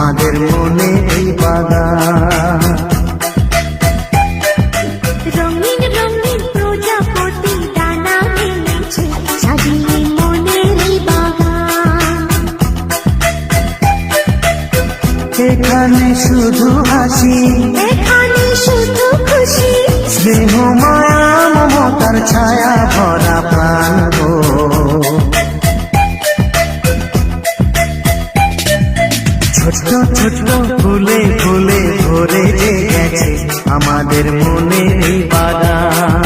আমাদের মনে এই বাগান। রঙিন রঙিন প্রজাপতি ডানা মেলেছে, সাজিয়ে মনের এই বাগান। এখানে শুধু হাসি, এখানে শুধু খুশি, স্নেহ মায়া মমতার ছায়া ভরা প্রাণ গো। ছোট্ট ছোট্ট ফুলে ফুলে ভরে যে গেছে আমাদের মনে এই বাগান।